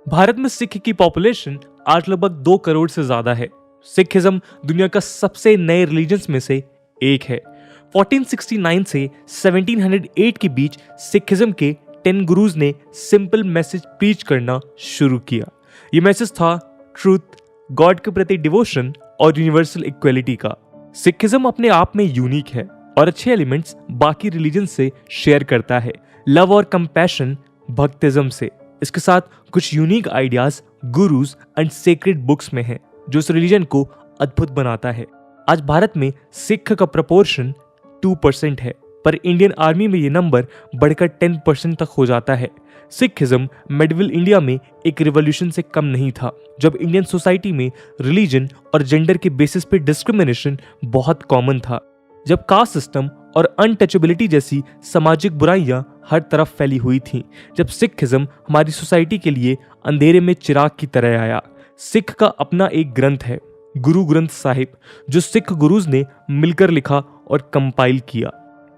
भारत में सिख की पॉपुलेशन आज लगभग 2 करोड़ से ज्यादा है। सिखिज्म दुनिया का सबसे नए रिलीजन्स में से एक है। 1469 से 1708 के बीच सिखिज्म के 10 गुरुज ने सिंपल मैसेज प्रीच करना शुरू किया। ये मैसेज था ट्रूथ, गॉड के प्रति डिवोशन और यूनिवर्सल इक्वलिटी का। सिखिज्म अपने आप में यूनिक है और अच्छे एलिमेंट्स बाकी रिलीजन से शेयर करता है। लव और कंपैशन भक्तिज्म से। इसके साथ कुछ unique ideas gurus and sacred books में हैं, जो इस रिलीजन को अद्भुत बनाता है। आज भारत में सिख का प्रपोर्शन 2% है, पर इंडियन आर्मी में ये नंबर बढ़कर 10% तक हो जाता है। सिखिज्म मेडिवल इंडिया में एक रिवॉल्यूशन से कम नहीं था, जब इंडियन सोसाइटी में रिलीजन और जेंडर के बेसिस पे डिस्क्रिमिनेशन बहुत कॉमन था, जब कास्ट सिस्टम और अनटचेबिलिटी जैसी सामाजिक बुराइयां हर तरफ फैली हुई थीं, जब सिखिज्म हमारी सोसाइटी के लिए अंधेरे में चिराग की तरह आया। सिख का अपना एक ग्रंथ है, गुरु ग्रंथ साहिब, जो सिख गुरुज ने मिलकर लिखा और कंपाइल किया।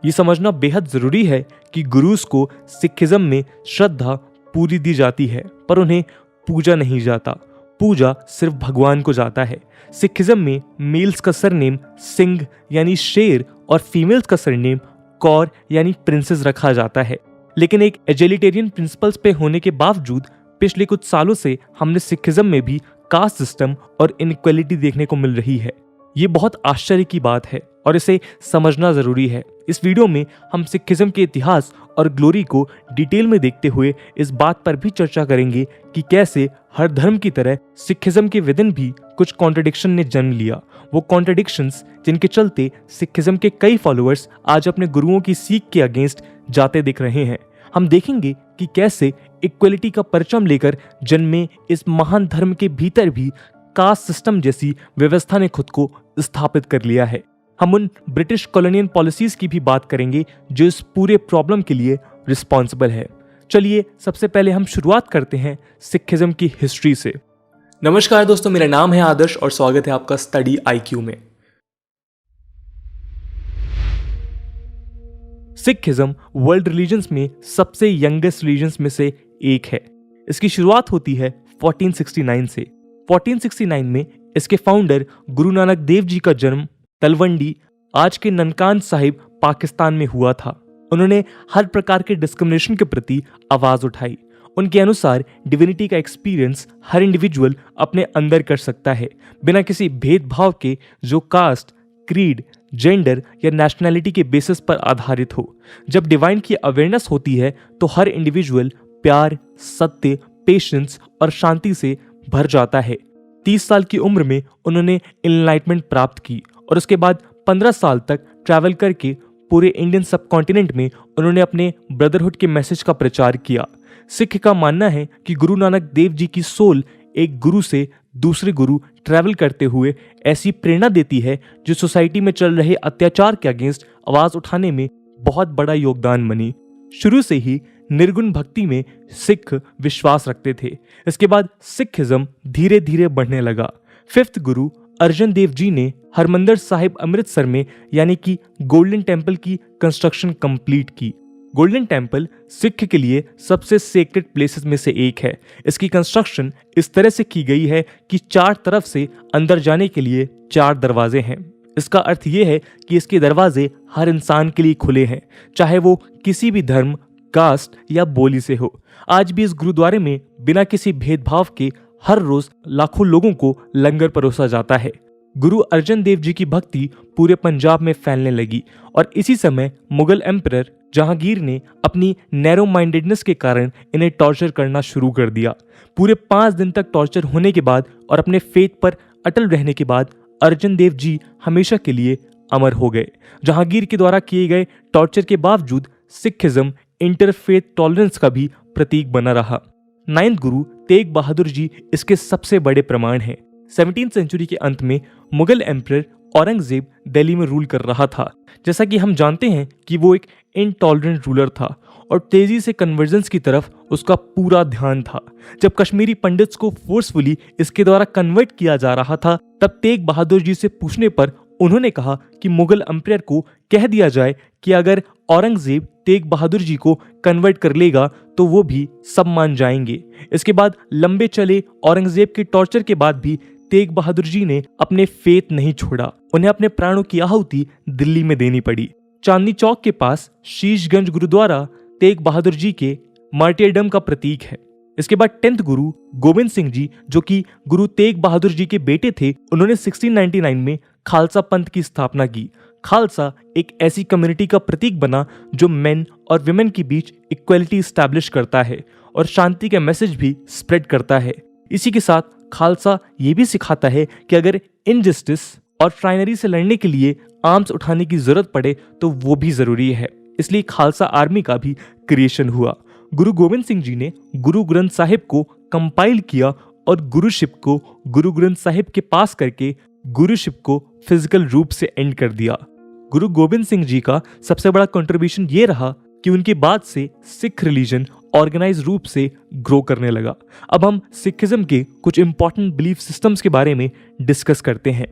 ये समझना बेहद जरूरी है कि गुरुज को सिखिज्म में श्रद्धा पूरी दी जाती है, पर उन्हें पूजा नहीं जाता। पूजा सिर्फ भगवान को जाता है। सिखिज्म में मेल्स का सरनेम सिंह यानी शेर और फीमेल्स का सरनेम कौर यानी प्रिंसेस रखा जाता है। लेकिन एक एजिलिटेरियन प्रिंसिपल्स पे होने के बावजूद पिछले कुछ सालों से हमने सिखिज्म में भी कास्ट सिस्टम और इनइक्वालिटी देखने को मिल रही है। ये बहुत आश्चर्य की बात है और इसे समझना जरूरी है। इस वीडियो में हम सिखिज्म के इतिहास और ग्लोरी को डिटेल में देखते हुए इस बात पर भी चर्चा करेंगे कि कैसे हर धर्म की तरह सिखिज्म के विदिन भी कुछ कॉन्ट्रडिक्शन ने जन्म लिया। वो कॉन्ट्रडिक्शंस जिनके चलते सिखिज्म के कई फॉलोअर्स आज अपने गुरुओं की सीख के अगेंस्ट जाते दिख रहे हैं। हम देखेंगे कि कैसे इक्वलिटी का परचम लेकर जन्मे इस महान धर्म के भीतर भी कास्ट सिस्टम जैसी व्यवस्था ने खुद को स्थापित कर लिया है। हम उन ब्रिटिश कॉलोनियल पॉलिसीज की भी बात करेंगे जो इस पूरे प्रॉब्लम के लिए रिस्पॉन्सिबल है। चलिए सबसे पहले हम शुरुआत करते हैं सिखिज्म की हिस्ट्री से। नमस्कार दोस्तों, मेरा नाम है आदर्श और स्वागत है आपका स्टडी IQ में। सिखिज्म वर्ल्ड रिलीजन्स में सबसे यंगेस्ट रिलीजन्स में से एक है। इसकी शुरुआत होती है 1469 से। 1469 में इसके फाउंडर गुरु नानक देव जी का जन्म तलवंडी, आज के ननकान साहिब, पाकिस्तान में हुआ था। उन्होंने हर प्रकार के डिस्क्रिमिनेशन के प्रति आवाज उठाई। उनके अनुसार डिविनिटी का एक्सपीरियंस हर इंडिविजुअल अपने अंदर कर सकता है, बिना किसी भेदभाव के, जो कास्ट, क्रीड, जेंडर या नेशनैलिटी के बेसिस पर आधारित हो। जब डिवाइन की अवेयरनेस होती है तो हर इंडिविजुअल प्यार, सत्य, पेशेंस और शांति से भर जाता है। 30 साल की उम्र में उन्होंने एनलाइटमेंट प्राप्त की और उसके बाद 15 साल तक ट्रैवल करके पूरे इंडियन सबकॉन्टिनेंट में उन्होंने अपने ब्रदरहुड के मैसेज का प्रचार किया। सिख का मानना है कि गुरु नानक देव जी की सोल एक गुरु से दूसरे गुरु ट्रैवल करते हुए ऐसी प्रेरणा देती है जो सोसाइटी में चल रहे अत्याचार के अगेंस्ट आवाज उठाने में बहुत बड़ा योगदान बनी। शुरू से ही निर्गुण भक्ति में सिख विश्वास रखते थे। इसके बाद सिखिज्म धीरे धीरे बढ़ने लगा। 5th गुरु अर्जन देव जी ने हरमंदिर साहिब अमृतसर में यानी कि गोल्डन टेम्पल की कंस्ट्रक्शन कंप्लीट की। गोल्डन टेम्पल सिख के लिए सबसे सेक्रेड प्लेसेस में से एक है। इसकी कंस्ट्रक्शन इस तरह से की गई है कि 4 तरफ से अंदर जाने के लिए 4 दरवाजे हैं। इसका अर्थ यह है कि इसके दरवाजे हर इंसान के लिए खुले हैं, चाहे वो किसी भी धर्म, कास्ट या बोली से हो। आज भी इस गुरुद्वारे में बिना किसी भेदभाव के हर रोज लाखों लोगों को लंगर परोसा जाता है। गुरु अर्जन देव जी की भक्ति पूरे पंजाब में फैलने लगी और इसी समय मुगल एम्परर जहांगीर ने अपनी नैरो माइंडेडनेस के कारण इन्हें टॉर्चर करना शुरू कर दिया। पूरे 5 दिन तक टॉर्चर होने के बाद और अपने फेथ पर अटल रहने के बाद अर्जन देव जी हमेशा के लिए अमर हो गए। जहांगीर के द्वारा किए गए टॉर्चर के बावजूद सिखिज्म इंटरफेथ टॉलरेंस का भी प्रतीक बना रहा। 9th गुरु तेग बहादुर जी इसके सबसे बड़े प्रमाण हैं। 17th सेंचुरी के अंत में मुगल एम्परर औरंगजेब दिल्ली में रूल कर रहा था। जैसा कि हम जानते हैं कि वो एक इनटॉलरेंट रूलर था और तेजी से कन्वर्जेंस की तरफ उसका पूरा ध्यान था। जब कश्मीरी पंडित्स को फोर्सफुली इसके द्वारा कन्वर्ट किया जा रहा था, तब तेग बहादुर जी से पूछने पर उन्होंने कहा कि मुगल एम्परर को कह दिया जाए कि अगर औरंगजेब तेग बहादुर जी को कन्वर्ट कर लेगा तो वो भी सब मान जाएंगे। इसके बाद लंबे चले औरंगजेब के टॉर्चर के बाद भी तेग बहादुर जी ने अपने फेथ नहीं छोड़ा। उन्हें अपने प्राणों की आहुति दिल्ली में देनी पड़ी। चांदनी चौक के पास शीशगंज गुरुद्वारा तेग बहादुर जी के मार्टियरडम का प्रतीक है। इसके बाद 10th गुरु गोविंद सिंह जी, जो कि गुरु तेग बहादुर जी के बेटे थे, उन्होंने 1699 में खालसा पंथ की स्थापना की। खालसा एक ऐसी कम्युनिटी का प्रतीक बना जो मेन और विमेन के बीच इक्वलिटी स्टैब्लिश करता है और शांति का मैसेज भी स्प्रेड करता है। इसी के साथ खालसा ये भी सिखाता है कि अगर इनजस्टिस और ट्राइनरी से लड़ने के लिए आर्म्स उठाने की जरूरत पड़े तो वो भी जरूरी है। इसलिए खालसा आर्मी का भी क्रिएशन हुआ। गुरु गोविंद सिंह जी ने गुरु ग्रंथ साहिब को कंपाइल किया और गुरुशिप को गुरु ग्रंथ साहिब के पास करके गुरुशिप को फिजिकल रूप से एंड कर दिया। गुरु गोविंद सिंह जी का सबसे बड़ा कंट्रीब्यूशन ये रहा कि उनके बाद से सिख रिलीजन ऑर्गेनाइज रूप से ग्रो करने लगा। अब हम सिखिज्म के कुछ इंपॉर्टेंट बिलीफ सिस्टम्स के बारे में डिस्कस करते हैं।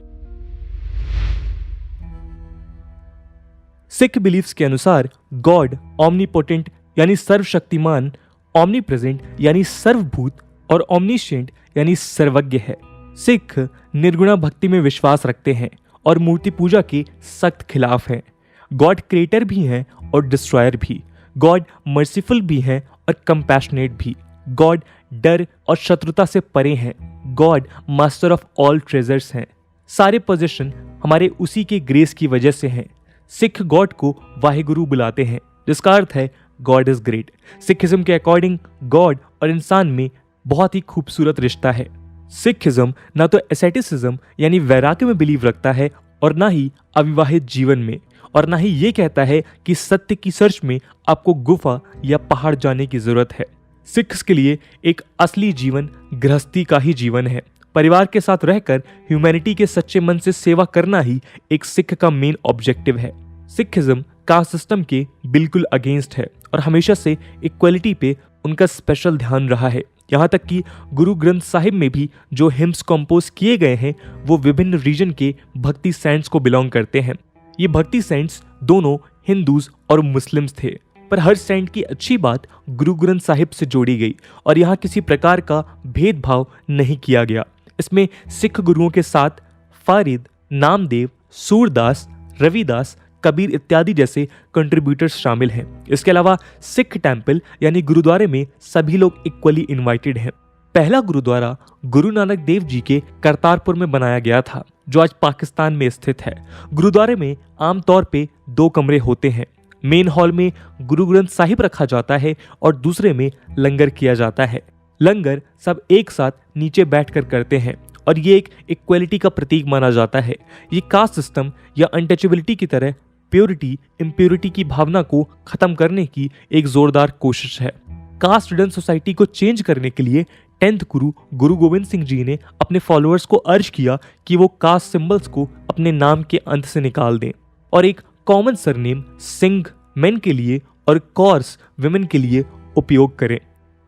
सिख बिलीफ्स के अनुसार गॉड ओमनीपोटेंट यानी सर्वशक्तिमान, ओमनी प्रेजेंट यानी सर्वभूत और ओमनीशिएंट यानी सर्वज्ञ है। सिख निर्गुणा भक्ति में विश्वास रखते हैं और मूर्ति पूजा के सख्त खिलाफ हैं। गॉड क्रिएटर भी हैं और डिस्ट्रॉयर भी। गॉड मर्सीफुल भी हैं और कंपैशनेट भी। गॉड डर और शत्रुता से परे हैं। God master of all treasures हैं। सारे पोजीशन हमारे उसी के ग्रेस की वजह से हैं। सिख गॉड को वाहेगुरु बुलाते हैं, जिसका अर्थ है गॉड इज ग्रेट। सिखिज्म के अकॉर्डिंग गॉड और इंसान में बहुत ही खूबसूरत रिश्ता है। सिखिज्म ना तो एसेटिसिज्म यानी वैराग्य में बिलीव रखता है और ना ही अविवाहित जीवन में, और ना ही ये कहता है कि सत्य की सर्च में आपको गुफा या पहाड़ जाने की जरूरत है। सिख्स के लिए एक असली जीवन गृहस्थी का ही जीवन है। परिवार के साथ रहकर ह्यूमैनिटी के सच्चे मन से सेवा करना ही एक सिख का मेन ऑब्जेक्टिव है। सिखिज्म कास्ट सिस्टम के बिल्कुल अगेंस्ट है और हमेशा से इक्वलिटी पे उनका स्पेशल ध्यान रहा है। यहाँ तक कि गुरु ग्रंथ साहिब में भी जो हिम्स कंपोज किए गए हैं वो विभिन्न रीजन के भक्ति सेंट्स को बिलोंग करते हैं। ये भक्ति सेंट्स दोनों हिंदूज और मुस्लिम्स थे, पर हर सेंट की अच्छी बात गुरु ग्रंथ साहिब से जोड़ी गई और यहाँ किसी प्रकार का भेदभाव नहीं किया गया। इसमें सिख गुरुओं के साथ फारिद, नामदेव, सूरदास, रविदास, कबीर इत्यादि जैसे कंट्रीब्यूटर्स शामिल हैं। इसके अलावा सिख टेंपल यानी गुरुद्वारे में सभी लोग इक्वली इनवाइटेड हैं। पहला गुरुद्वारा गुरु नानक देव जी के करतारपुर में बनाया गया था, जो आज पाकिस्तान में स्थित है। गुरुद्वारे में आमतौर पे 2 कमरे होते हैं। मेन हॉल में गुरु ग्रंथ साहिब रखा जाता है और दूसरे में लंगर किया जाता है। लंगर सब एक साथ नीचे बैठकर करते हैं और ये एक इक्वलिटी का प्रतीक माना जाता है। ये कास्ट सिस्टम या अनटचेबिलिटी की तरह प्योरिटी इम्प्योरिटी की भावना को खत्म करने की एक जोरदार कोशिश है। कास्ट रिडन सोसाइटी को चेंज करने के लिए 10th गुरु गुरु गोविंद सिंह जी ने अपने फॉलोअर्स को अर्ज किया कि वो कास्ट सिंबल्स को अपने नाम के अंत से निकाल दें और एक कॉमन सरनेम सिंह मेन के लिए और कौर्स विमेन के लिए उपयोग करें।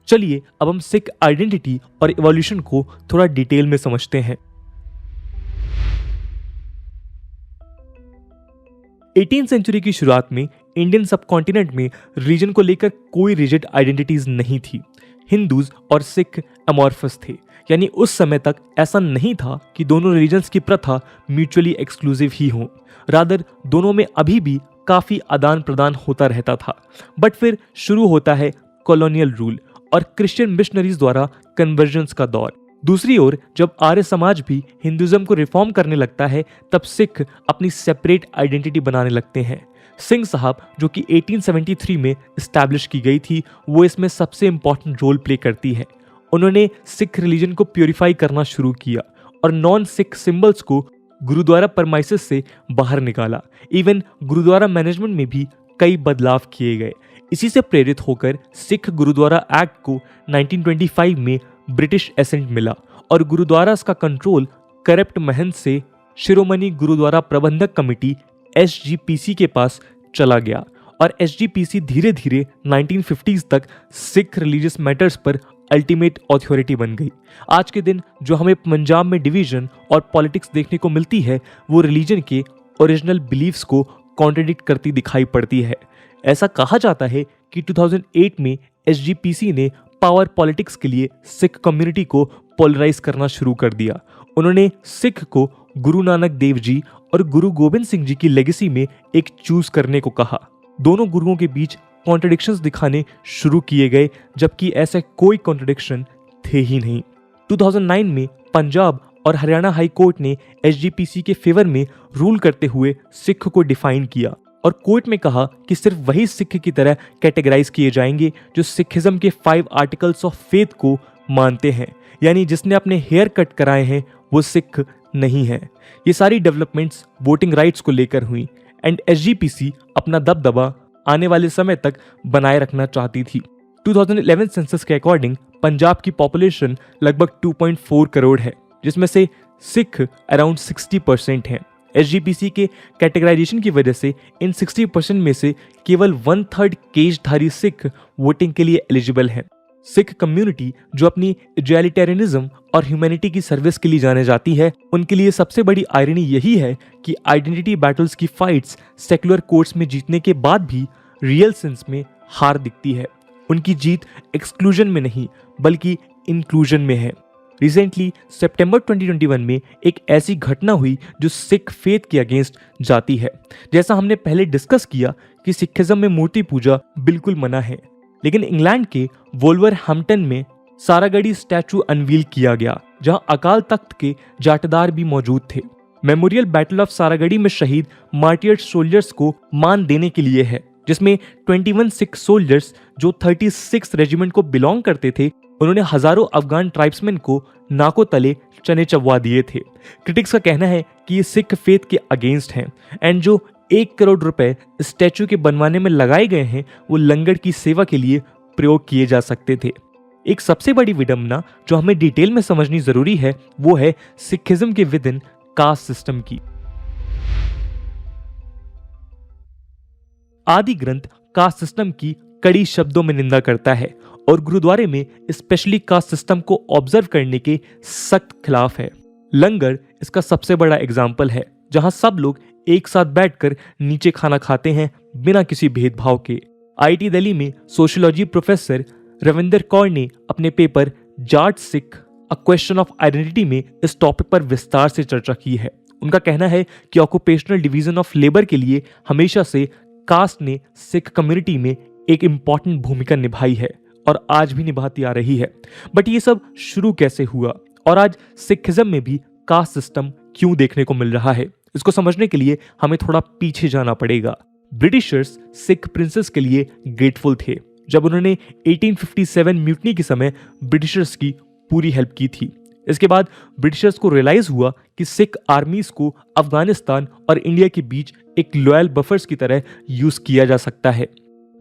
चलिए अब हम सिख आइडेंटिटी और इवोल्यूशन को थोड़ा डिटेल में समझते हैं। 18th सेंचुरी की शुरुआत में इंडियन सबकॉन्टिनेंट में रिलीजन को लेकर कोई रिजिड आइडेंटिटीज नहीं थी। हिंदूज और सिख अमॉर्फस थे, यानी उस समय तक ऐसा नहीं था कि दोनों रिलीजन्स की प्रथा म्यूचुअली एक्सक्लूसिव ही हो। रादर दोनों में अभी भी काफी आदान प्रदान होता रहता था। बट फिर शुरू होता है कॉलोनियल रूल और क्रिश्चियन मिशनरीज द्वारा कन्वर्जन्स का दौर। दूसरी ओर जब आर्य समाज भी हिंदुइज्म को रिफॉर्म करने लगता है, तब सिख अपनी सेपरेट आइडेंटिटी बनाने लगते हैं। सिंह साहब, जो कि 1873 में एस्टैब्लिश की गई थी, वो इसमें सबसे इंपॉर्टेंट रोल प्ले करती है। उन्होंने सिख रिलीजन को प्योरीफाई करना शुरू किया और नॉन सिख सिंबल्स को गुरुद्वारा परमाइसेस से बाहर निकाला। इवन गुरुद्वारा मैनेजमेंट में भी कई बदलाव किए गए। इसी से प्रेरित होकर सिख गुरुद्वारा एक्ट को 1925 में ब्रिटिश एसेंट मिला और गुरुद्वारास का कंट्रोल करप्ट महंत से शिरोमणि गुरुद्वारा प्रबंधक कमेटी SGPC के पास चला गया और SGPC धीरे धीरे 1950s तक सिख रिलीजियस मैटर्स पर अल्टीमेट अथॉरिटी बन गई। आज के दिन जो हमें पंजाब में डिवीजन और पॉलिटिक्स देखने को मिलती है, वो रिलीजन के ओरिजिनल बिलीफ्स को कॉन्ट्रडिक्ट करती दिखाई पड़ती है। ऐसा कहा जाता है कि 2008 में एसजीपीसी ने पावर पॉलिटिक्स के लिए सिख कम्युनिटी को पोलराइज करना शुरू कर दिया। उन्होंने सिख को गुरु नानक देव जी और गुरु गोबिंद सिंह जी की लेगेसी में एक चूज करने को कहा। दोनों गुरुओं के बीच कॉन्ट्रडिक्शंस दिखाने शुरू किए गए, जबकि ऐसे कोई कॉन्ट्रडिक्शन थे ही नहीं। 2009 में पंजाब और हरियाणा हाई कोर्ट ने एसजीपीसी के फेवर में रूल करते हुए सिख को डिफाइन किया और कोर्ट में कहा कि सिर्फ वही सिख की तरह कैटेगराइज किए जाएंगे जो सिखिज्म के 5 आर्टिकल्स ऑफ फेथ को मानते हैं, यानी जिसने अपने हेयर कट कराए हैं वो सिख नहीं है। ये सारी डेवलपमेंट्स वोटिंग राइट्स को लेकर हुई एंड एसजीपीसी अपना दबदबा आने वाले समय तक बनाए रखना चाहती थी। 2011 सेंसस के अकॉर्डिंग पंजाब की पॉपुलेशन लगभग 2.4 करोड़ है, जिसमें से सिख अराउंड 60% हैं। एसजीपीसी के कैटेगराइजेशन की वजह से इन 60% में से केवल 1/3 केशधारी सिख वोटिंग के लिए एलिजिबल हैं। सिख कम्युनिटी जो अपनी इगैलिटेरियनिज्म और ह्यूमैनिटी की सर्विस के लिए जाने जाती है, उनके लिए सबसे बड़ी आयरनी यही है कि आइडेंटिटी बैटल्स की फाइट्स सेक्युलर कोर्ट्स में जीतने के बाद भी रियल सेंस में हार दिखती है। उनकी जीत एक्सक्लूजन में नहीं बल्कि इंक्लूजन में है। रिसेंटली सितंबर 2021 में एक ऐसी घटना हुई जो सिख फेथ के अगेंस्ट जाती है। जैसा हमने पहले डिस्कस किया कि सिखिज्म में मूर्ति पूजा बिल्कुल मना है, लेकिन इंग्लैंड के वोल्वरहैम्पटन में सारागढ़ी स्टैचू अनवील किया गया, जहां अकाल तख्त के जाटदार भी मौजूद थे। मेमोरियल बैटल ऑफ सारागढ़ी में शहीद मार्टियर्ड सोल्जर्स को मान देने के लिए है, जिसमें 21 सिख सोल्जर्स जो 36 रेजिमेंट को बिलोंग करते थे, उन्होंने हजारों अफगान ट्राइब्समैन को नाकों तले चने चबवा दिए थे। क्रिटिक्स का कहना है कि ये सिख फेथ के अगेंस्ट हैं एंड जो 1 करोड़ रुपए स्टैचू के बनवाने में लगाए गए हैं वो लंगर की सेवा के लिए प्रयोग किए जा सकते थे। एक सबसे बड़ी विडंबना जो हमें डिटेल में समझनी जरूरी है वो है सिखिज्म के विद इन कास्ट सिस्टम की। आदि ग्रंथ कास्ट सिस्टम की कड़ी शब्दों में निंदा करता है और गुरुद्वारे में स्पेशली कास्ट सिस्टम को ऑब्जर्व करने के सख्त खिलाफ है। लंगर इसका सबसे बड़ा एग्जाम्पल है, जहां सब लोग एक साथ बैठकर नीचे खाना खाते हैं बिना किसी भेदभाव के। आईआईटी दिल्ली में सोशियोलॉजी प्रोफेसर रविंदर कौर ने अपने paper Jat Sikh a question of identity में इस टॉपिक पर विस्तार से चर्चा की है। उनका कहना है कि ऑक्यूपेशनल डिवीजन ऑफ लेबर के लिए हमेशा से कास्ट ने सिख कम्युनिटी में एक इंपॉर्टेंट भूमिका निभाई है और आज भी निभाती आ रही है। बट ये सब शुरू कैसे हुआ और आज सिखिज्म में भी कास्ट सिस्टम क्यों देखने को मिल रहा है, इसको समझने के लिए हमें थोड़ा पीछे जाना पड़ेगा। ब्रिटिशर्स सिख प्रिंसेस के लिए ग्रेटफुल थे जब उन्होंने 1857 म्यूटनी के समय ब्रिटिशर्स की पूरी हेल्प की थी। इसके बाद ब्रिटिशर्स को रियलाइज हुआ कि सिख आर्मीज को अफगानिस्तान और इंडिया के बीच एक लॉयल बफर्स की तरह यूज किया जा सकता है।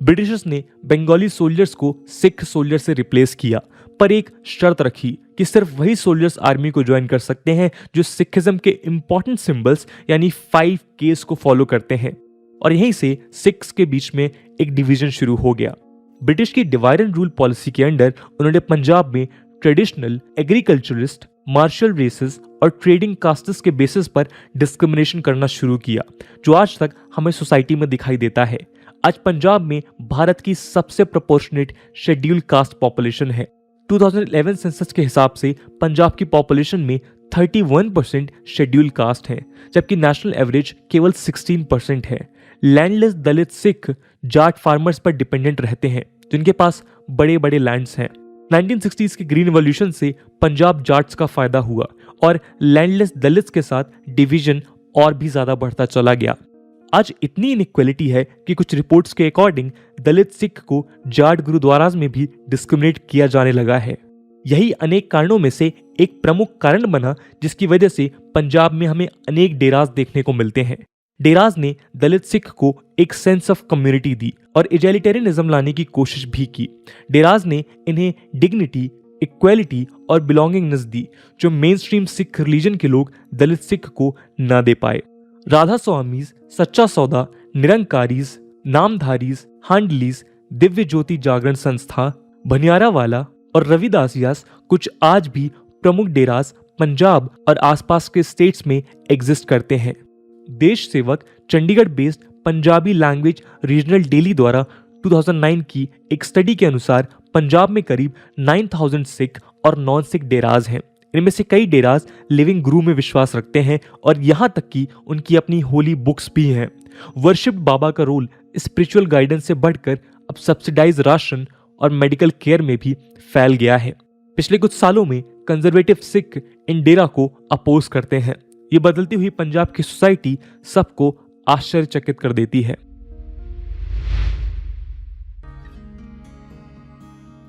ब्रिटिशर्स ने बंगाली सोल्जर्स को सिख सोल्जर से रिप्लेस किया, पर एक शर्त रखी कि सिर्फ वही सोल्जर्स आर्मी को ज्वाइन कर सकते हैं जो सिखिज्म के इंपॉर्टेंट सिंबल्स यानी 5 केस को फॉलो करते हैं। और यहीं से सिख्स के बीच में एक डिवीजन शुरू हो गया। ब्रिटिश की डिवाइड एंड रूल पॉलिसी के अंडर उन्होंने पंजाब में ट्रेडिशनल, एग्रीकल्चरिस्ट, मार्शल रेसेस और ट्रेडिंग कास्ट्स के बेसिस पर डिस्क्रिमिनेशन करना शुरू किया, जो आज तक हमें सोसाइटी में दिखाई देता है। आज पंजाब में भारत की सबसे प्रोपोर्शनेट शेड्यूल कास्ट पॉपुलेशन है। 2011 सेंसस के हिसाब से पंजाब की पॉपुलेशन में 31% शेड्यूल कास्ट है, जबकि नेशनल एवरेज केवल 16% है। लैंडलेस दलित सिख जाट फार्मर्स पर डिपेंडेंट रहते हैं, जिनके पास बड़े बड़े लैंड्स हैं। 1960s के ग्रीन रिवॉल्यूशन से पंजाब जाट्स का फायदा हुआ और लैंडलेस दलित्स के साथ डिवीजन और भी ज्यादा बढ़ता चला गया। आज इतनी इनइक्वालिटी है कि कुछ रिपोर्ट्स के अकॉर्डिंग दलित सिख को जाट गुरुद्वाराज में भी डिस्क्रिमिनेट किया जाने लगा है। यही अनेक कारणों में से एक प्रमुख कारण बना जिसकी वजह से पंजाब में हमें अनेक डेराज देखने को मिलते हैं। डेराज ने दलित सिख को एक सेंस ऑफ कम्युनिटी दी और इगैलिटेरियनिज्म लाने की कोशिश भी की। डेराज ने इन्हें डिग्निटी, इक्वालिटी और बिलोंगिंगनेस दी, जो मेन स्ट्रीम सिख रिलीजन के लोग दलित सिख को ना दे पाए। राधा स्वामीज, सच्चा सौदा, निरंकारीज, नामधारीज, हांडलीज, दिव्य ज्योति जागरण संस्था, भनियारावाला और रविदासियास कुछ आज भी प्रमुख डेराज पंजाब और आसपास के स्टेट्स में एग्जिस्ट करते हैं। देश सेवक Chandigarh based Punjabi language regional daily द्वारा 2009 की एक स्टडी के अनुसार पंजाब में करीब 9000 सिख और नॉन सिख डेराज हैं। इनमें से कई डेराज लिविंग गुरु में विश्वास रखते हैं और यहाँ तक कि उनकी अपनी होली बुक्स भी हैं। वर्शिप बाबा का रोल स्पिरिचुअल गाइडेंस से बढ़कर अब सब्सिडाइज राशन और मेडिकल केयर में भी फैल गया है। पिछले कुछ सालों में कंजर्वेटिव सिख इन डेरा को अपोज करते हैं। ये बदलती हुई पंजाब की सोसाइटी सबको आश्चर्यचकित कर देती है।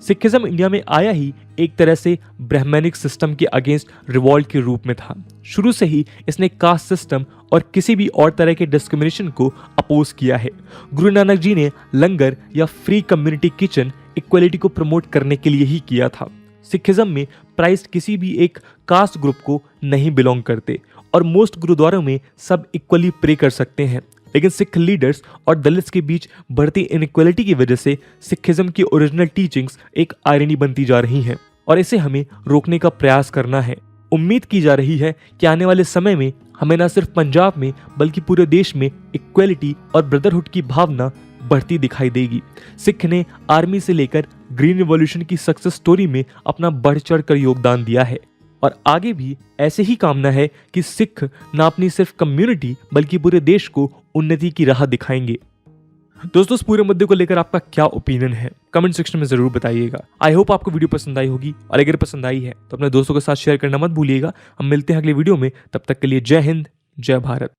सिखिज्म इंडिया में आया ही एक तरह से ब्राह्मणिक सिस्टम के अगेंस्ट रिवॉल्ट के रूप में था। शुरू से ही इसने कास्ट सिस्टम और किसी भी और तरह के डिस्क्रिमिनेशन को अपोज किया है। गुरु नानक जी ने लंगर या फ्री कम्युनिटी किचन इक्वलिटी को प्रमोट करने के लिए ही किया था। सिखिज्म में प्राइस्ट किसी भी एक कास्ट ग्रुप को नहीं बिलोंग करते और मोस्ट गुरुद्वारों में सब इक्वली प्रे कर सकते हैं। लेकिन सिख लीडर्स और दलित्स के बीच बढ़ती इनइक्वालिटी की वजह से सिखिज्म की ओरिजिनल टीचिंग्स एक आयरनी बनती जा रही हैं और इसे हमें रोकने का प्रयास करना है। उम्मीद की जा रही है कि आने वाले समय में हमें न सिर्फ पंजाब में बल्कि पूरे देश में इक्वालिटी और ब्रदरहुड की भावना बढ़ती दिखाई देगी। सिख ने आर्मी से लेकर ग्रीन रिवॉल्यूशन की सक्सेस स्टोरी में अपना बढ़ चढ़ कर योगदान दिया है और आगे भी ऐसे ही कामना है कि सिख न अपनी सिर्फ कम्युनिटी बल्कि पूरे देश को उन्नति की राह दिखाएंगे। दोस्तों, इस पूरे मुद्दे को लेकर आपका क्या ओपिनियन है कमेंट सेक्शन में जरूर बताइएगा। आई होप आपको वीडियो पसंद आई होगी और अगर पसंद आई है तो अपने दोस्तों के साथ शेयर करना मत भूलिएगा। हम मिलते हैं अगले वीडियो में, तब तक के लिए जय हिंद, जय भारत।